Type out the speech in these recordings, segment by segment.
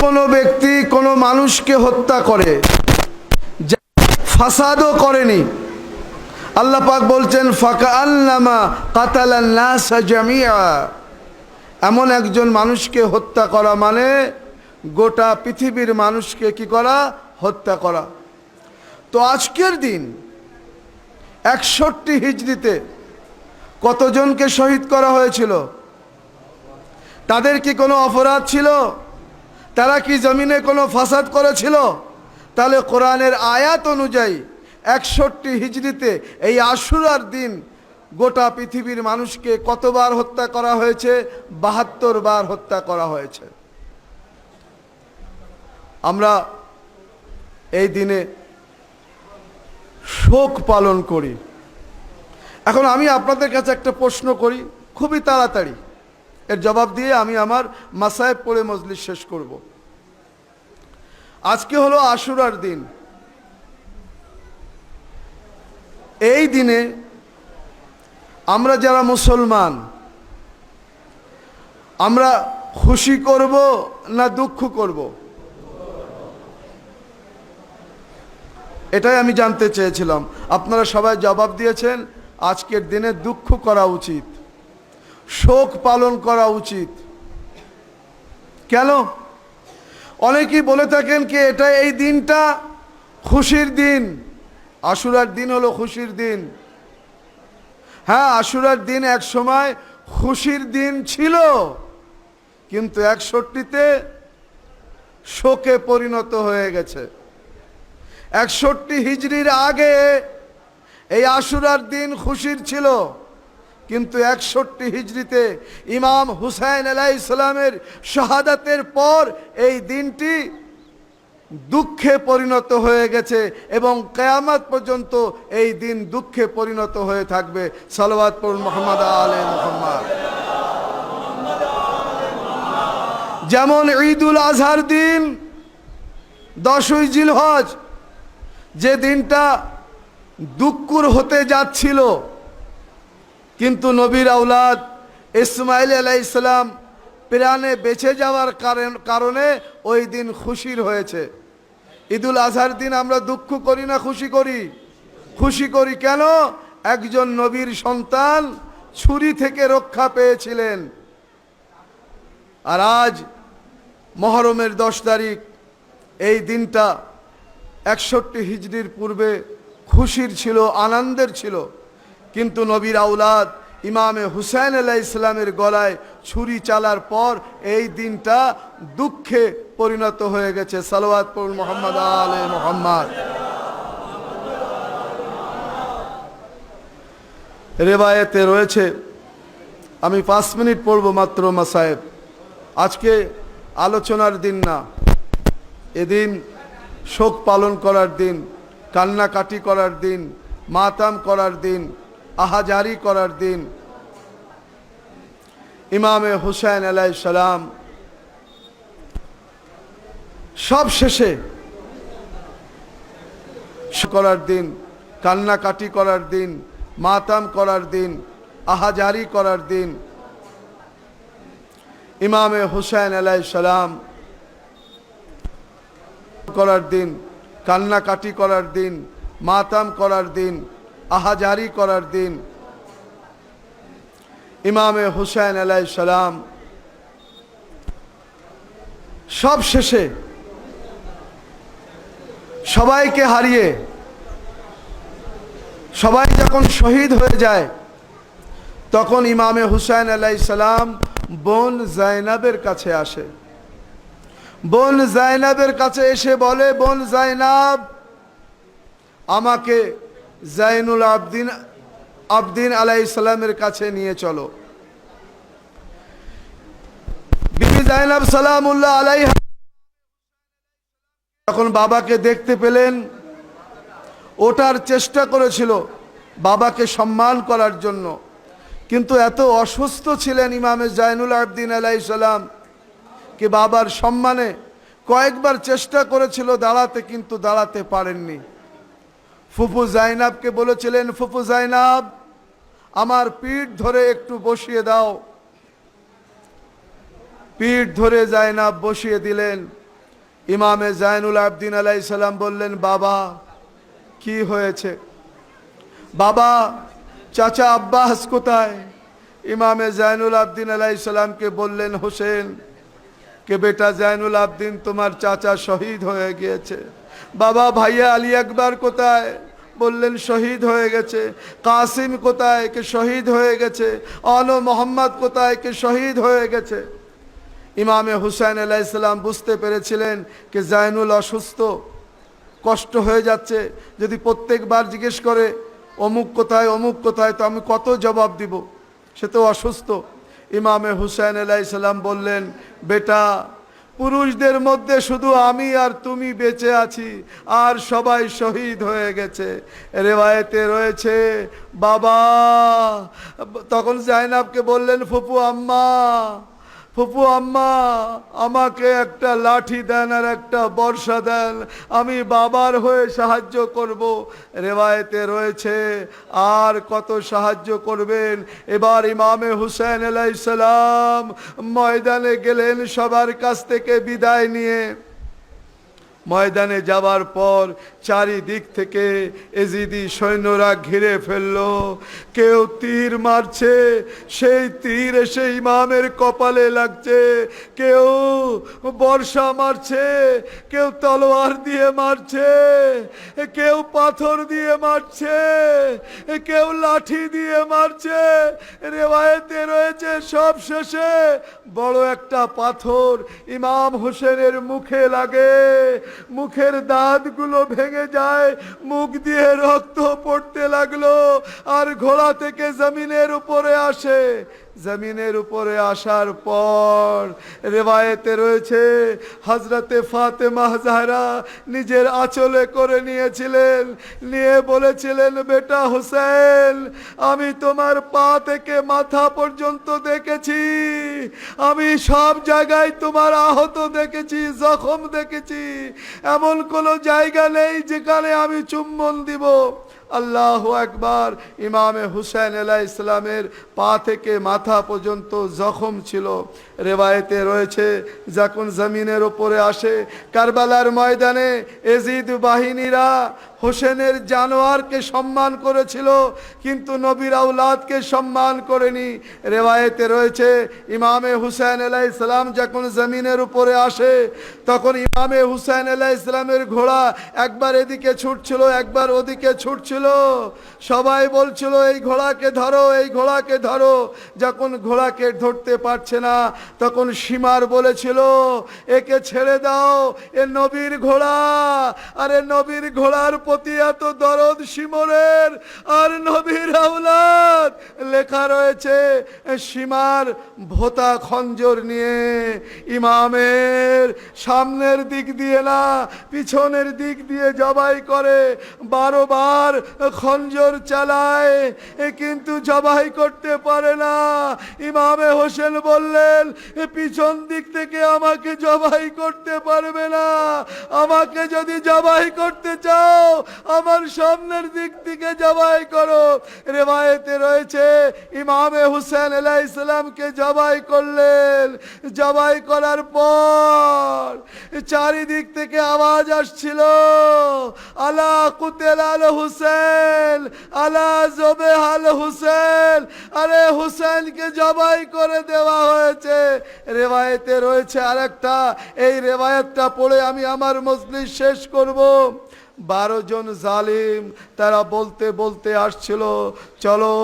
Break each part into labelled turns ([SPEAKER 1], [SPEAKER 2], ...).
[SPEAKER 1] কোনো ব্যক্তি কোনো মানুষকে হত্যা করে, ফাসাদও করেনি, আল্লাহ পাক বলছেন ফাকাআন্নামা কাতালান নাস জামিআ, এমন একজন মানুষকে হত্যা করা মানে গোটা পৃথিবীর মানুষকে কি করা? হত্যা করা। তো আজকের দিন 61 হিজরিতে কতজনকে শহীদ করা হয়েছিল? তাদের কি কোনো অপরাধ ছিল? তারা কি জমিনে কোনো ফাসাদ করেছিল? তাহলে কোরআনের আয়াত অনুযায়ী 61 হিজরিতে এই আশুরার দিন গোটা পৃথিবীর মানুষকে কতবার হত্যা করা হয়েছে? 72 বার হত্যা করা হয়েছে। আমরা এই দিনে শোক পালন করি। এখন আমি আপনাদের কাছে একটা প্রশ্ন করি, খুবই তাড়াতাড়ি এর জবাব দিয়ে আমি আমার মাসায়েব পড়ে মজলিস শেষ করব। আজকে হলো আশুরার দিন। এই দিনে আমরা যারা মুসলমান, আমরা খুশি করব না দুঃখ করব? এটাই আমি জানতে চেয়েছিলাম। আপনারা সবাই জবাব দিয়েছেন আজকের দিনে দুঃখ করা উচিত, শোক পালন করা উচিত। কেন? অনেকেই বলে থাকেন কি এটা এই দিনটা খুশির দিন, আশুরার দিন হলো খুশির দিন। হ্যাঁ, আশুরার দিন এক সময় খুশির দিন ছিল, কিন্তু 61তে শোকে পরিণত হয়ে গেছে। 61 হিজরির আগে এই আশুরার দিন খুশির ছিল, কিন্তু 61 হিজরিতে ইমাম হুসাইন আলাইহিস সালামের শাহাদাতের পর এই দিনটি দুঃখে পরিণত হয়ে গেছে এবং কিয়ামত পর্যন্ত এই দিন দুঃখে পরিণত হয়ে থাকবে। সালাওয়াত পড়ুন মুহাম্মদ আলে মুহাম্মদ। যেমন ঈদুল আজহার দিন 10ই জিলহজ, যে দিনটা দুঃখুর হতে যাচ্ছিল, কিন্তু নবীর আওলাদ ইসমাইল আলাইহিস সালাম প্রাণে বেঁচে যাওয়ার কারণে ওই দিন খুশির হয়েছে। ঈদুল আজহার দিন আমরা দুঃখ করি না খুশি করি? খুশি করি। কেন? একজন নবীর সন্তান ছুরি থেকে রক্ষা পেয়েছিলেন। আর আজ মুহররমের 10 তারিখ, এই দিনটা 61 হিজরির পূর্বে খুশির ছিল, আনন্দের ছিল, কিন্তু নবীর আওলাদ ইমামে হুসাইন আলাইহিস সালামের গলায় ছুরি চালার পর এই দিনটা দুঃখে পরিণত হয়ে গেছে। সালাওয়াত পড়ুন মুহাম্মদ আলে মুহাম্মদ। রিওয়ায়েতে রয়েছে, আমি 5 মিনিট পড়ব মাত্র মাসায়েব। আজকে আলোচনার দিন না, এদিন শোক পালন করার দিন, কান্নাকাটি করার দিন, মাতাম করার দিন, আহাজারি করার দিন। ইমামে হুসাইন আলাইহিস সালাম সব শেষে করার দিন, কান্নাকাটি করার দিন, মাতাম করার দিন, আহাজারি করার দিন। ইমামে হুসাইন আলাইহিস সালাম করার দিন, কান্নাকাটি করার দিন, মাতাম করার দিন, আহাজারি করার দিন। ইমামে হুসাইন আলাইহিস সালাম সব শেষে সবাইকে হারিয়ে, সবাই যখন শহীদ হয়ে যায়, তখন ইমামে হুসাইন আলাইহিস সালাম বোন জাইনাবের কাছে আসে। বোন জাইনাবের কাছে এসে বলে, বোন জাইনাব, আমাকে জাইনুল আবদিন আলাইহিস সালামের কাছে নিয়ে চলো। বিবি জাইনাব সালামুল্লাহ আলাইহা যখন বাবাকে দেখতে পেলেন, ওঠার চেষ্টা করেছিল বাবাকে সম্মান করার জন্য, কিন্তু এত অসুস্থ ছিলেন ইমামে জাইনুল আবদিন আলাইহিস সালাম কি বাবার সম্মানে কয়েকবার চেষ্টা করেছিল দাঁড়াতে, কিন্তু দাঁড়াতে পারেননি। ফুফু জাইনাবকে বলেছিলেন, ফুফু জাইনাব, আমার পিঠ ধরে একটু বসিয়ে দাও। পিঠ ধরে জাইনাব বসিয়ে দিলেন। ইমামে জাইনুল আবদিন আলাইহিস সালাম বললেন, বাবা কি হয়েছে? বাবা চাচা আব্বাস কোথায়? ইমামে জাইনুল আবদিন আলাইহিস সালামকে বললেন, হোসেন কে বেটা জাইনুল আবদিন, তোমার চাচা শহীদ হয়ে গিয়েছে। বাবা ভাইয়া আলী আকবর কোথায়? বললেন শহীদ হয়ে গেছে। কাসিম কোথায়? কে শহীদ হয়ে গেছে। আলো মোহাম্মদ কোথায়? কে শহীদ হয়ে গেছে। ইমামে হুসাইন আলাইহিস সালাম বুঝতে পেরেছিলেন যে জাইনুল অসুস্থ, কষ্ট হয়ে যাচ্ছে। যদি প্রত্যেকবার জিজ্ঞেস করে অমুক কোথায় অমুক কোথায়, তো আমি কত জবাব দিব, সে তো অসুস্থ। ইমামে হুসাইন আলাইহিস সালাম বললেন, বেটা পুরুষদের মধ্যে শুধু আমি আর তুমি বেঁচে আছি, আর সবাই শহীদ হয়ে গেছে। রেওয়ায়েতে রয়েছে বাবা তখন জাইনাবকে বললেন, ফুপু আম্মা, ফুপু আম্মা আমাকে একটা লাঠি দেন আর একটা বর্ষা দেন, আমি বাবার হয়ে সাহায্য করব। রেওয়ায়েতে রয়েছে আর কত সাহায্য করবেন। এবার ইমামে হুসাইন আলাইহিস সালাম ময়দানে গেলেন সবার কাছ থেকে বিদায় নিয়ে। ময়দানে যাবার পর চারিদিক থেকে এজিদি সৈন্যরা ঘিরে ফেলল। কেউ তীর মারছে, সেই তীর এসে ইমামের কপালে লাগছে। কেউ বর্ষা মারছে, কেউ তলোয়ার দিয়ে মারছে, কেউ পাথর দিয়ে মারছে, কেউ লাঠি দিয়ে মারছে। রেওয়ায়েতে রয়েছে সব শেষে বড় একটা পাথর ইমাম হোসেনের মুখে লাগে। মুখের দাঁতগুলো ভেঙে যায়, মুখ দিয়ে রক্ত পড়তে লাগলো। আর ঘোড়া থেকে জমিনের উপরে আসে। জমিনের উপরে আসার পর রেওয়ায়েতে রয়েছে হযরতে ফাতেমা জাহরা নিজের আঁচলে করে নিয়েছিলেন, নিয়ে বলেছিলেন, বেটা হোসেন আমি তোমার পা থেকে মাথা পর্যন্ত দেখেছি, আমি সব জায়গায় তোমার আহত দেখেছি, জখম দেখেছি, এমন কোনো জায়গা নেই যেখানে আমি চুম্বন দিব। আল্লাহু আকবার। ইমামে হুসাইন আলাইহিস সালামের পা থেকে মাথা পর্যন্ত জখম ছিল। রেওয়ায়েতে রয়েছে যখন জমিনের উপরে আসে কারবালার ময়দানে এজিদ বাহিনীরা হোসেনের জানোয়ারকে সম্মান করেছিল, কিন্তু নবীর আওলাদকে সম্মান করেনি। রেওয়ায়েতে রয়েছে ইমামে হুসাইন আলাইহিস সালাম যখন জমিনের উপরে আসে, তখন ইমামে হুসাইন আলাইহিস সালামের ঘোড়া একবার এদিকে ছুটছিল, একবার ওদিকে ছুটছিল। সবাই বলছিল এই ঘোড়াকে ধরো, এই ঘোড়াকে ধরো। যখন ঘোড়াকে ধরতে পারছে না, তখন সীমার বলেছিল একে ছেড়ে দাও, এ নবীর ঘোড়া। আরে নবীর ঘোড়ার প্রতি এত দরদ শিমরের, আর নবীর আওলাদ। লেখা রয়েছে সীমার ভোতা খঞ্জর নিয়ে ইমামের সামনের দিক দিয়ে না পিছনের দিক দিয়ে জবাই করে, 12 বার খঞ্জর চালায়, কিন্তু জবাই করতে পারে না। ইমামে হোসেন বললেন, পিছন দিক থেকে আমাকে জবাই করতে পারবে না, আমাকে যদি জবাই করতে চাও আমার সামনের দিক থেকে জবাই করো। রেওয়ায়েতে রয়েছে ইমামে হুসাইন আলাইহিস সালামকে জবাই করলেন। জবাই করার পর চারিদিক থেকে আওয়াজ আসছিল, আলা কুতিল আল হুসেন, আলা জবেহ আল হুসেন, আরে হুসেনকে জবাই করে দেওয়া হয়েছে। রেওয়ায়েতে রয়েছে আরেকটা, এই রেওয়ায়েতটা পড়ে আমি আমার মজলিস শেষ করব। 12 জন জালিম তারা বলতে বলতে আসছিল, চলো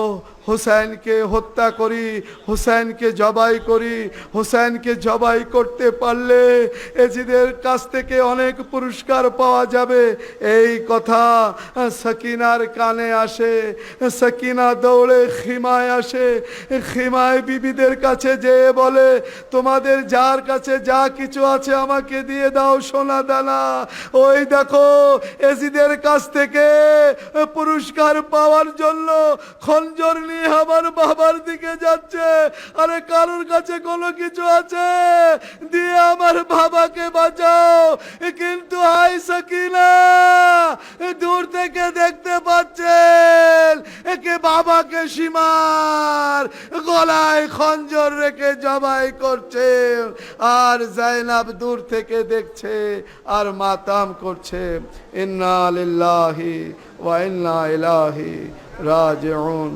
[SPEAKER 1] হুসাইনকে হত্যা করি, হুসাইনকে জবাই করি। হুসাইনকে জবাই করতে পারলে এজিদের কাছ থেকে অনেক পুরস্কার পাওয়া যাবে। এই কথা সাকিনার কানে আসে। সাকিনা দৌড়ে খিমায় আসে। খিমায় বিবিদের কাছে যেয়ে বলে, তোমাদের যার কাছে যা কিছু আছে আমাকে দিয়ে দাও সোনা দানা। ওই দেখো এজিদের কাছ থেকে পুরস্কার পাওয়ার জন্য খঞ্জর নিয়ে আমার বাবার দিকে যাচ্ছে। আরে কারোর কাছে কোনো কিছু আছে দিয়ে আমার বাবাকে বাঁচাও। কিন্তু হাই সাকিনা দূর থেকে দেখতে পাচ্ছেন একে বাবাকে সীমার গলায় খঞ্জর রেখে জবাই করছে, আর জাইনাব দূর থেকে দেখছে আর মাতাম করছে। ইন্না লিল্লাহি ওয়া ইন্না ইলাইহি রাজিউন।